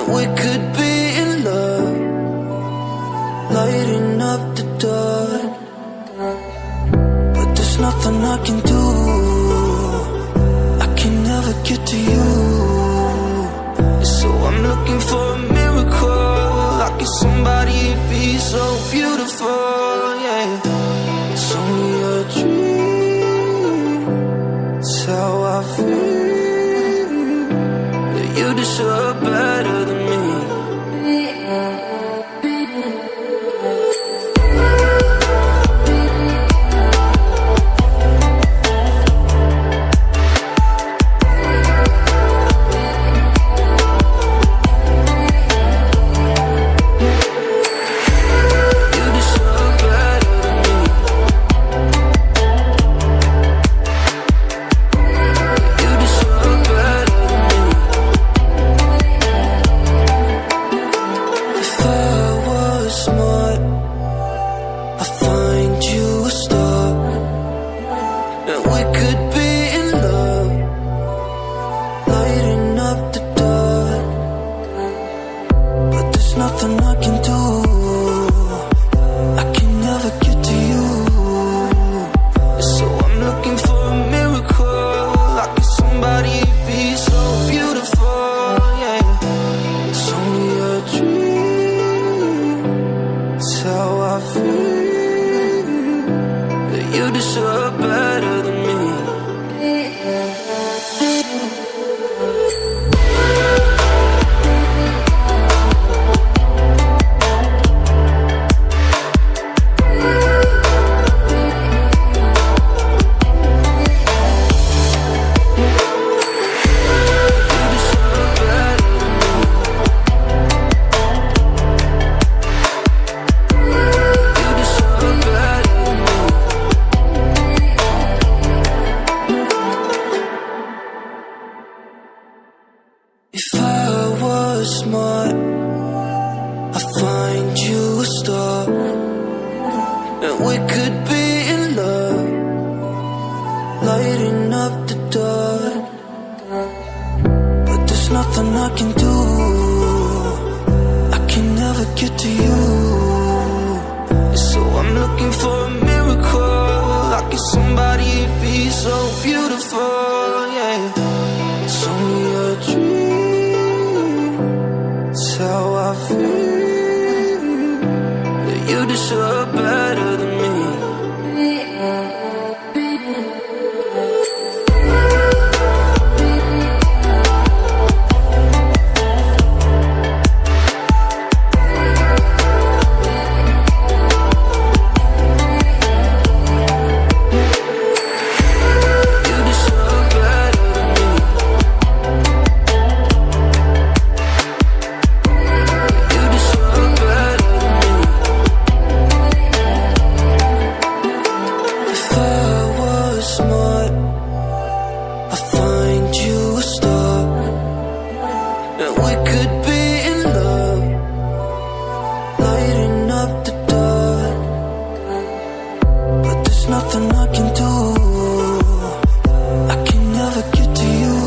that we could be in love, lighting up the dark. But there's nothing I can do, I can never get to you. So I'm looking for a miracle, like it's somebody be so beautiful, yeah. It's only a dream, it's how I feel, that you deserve better than me. Nothing I can do, I can never get to you. So I'm looking for a miracle, like it's somebody be so beautiful, yeah. It's only a dream, it's how I feel, that you deserve better than me. If I was smart, I'd find you a star, and we could be in love, lighting up the dark. But there's nothing I can do, I can never get to you. So I'm looking for a miracle, like it's somebody be so beautiful, yeah. It's only a dream, it's how I feel, that you deserve better than me. Nothing I can do, I can never get to you.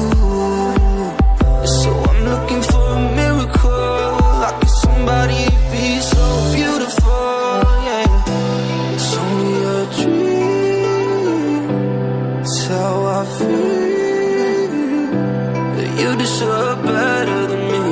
So I'm looking for a miracle, like it's somebody be so beautiful, yeah. It's only a dream, it's how I feel, that you deserve better than me.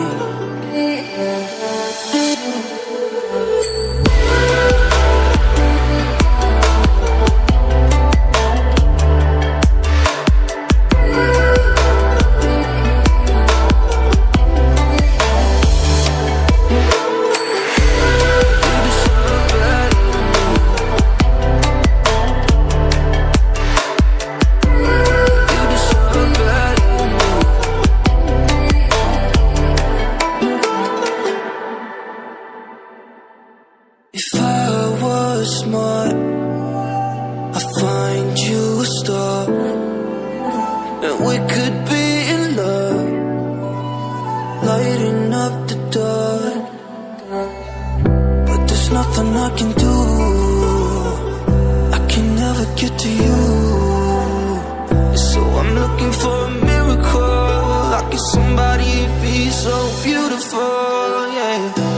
If I was smart, I'd find you a star, and we could be in love, lighting up the dark. But there's nothing I can do, I can never get to you. So I'm looking for a miracle, like somebody be so beautiful, yeah.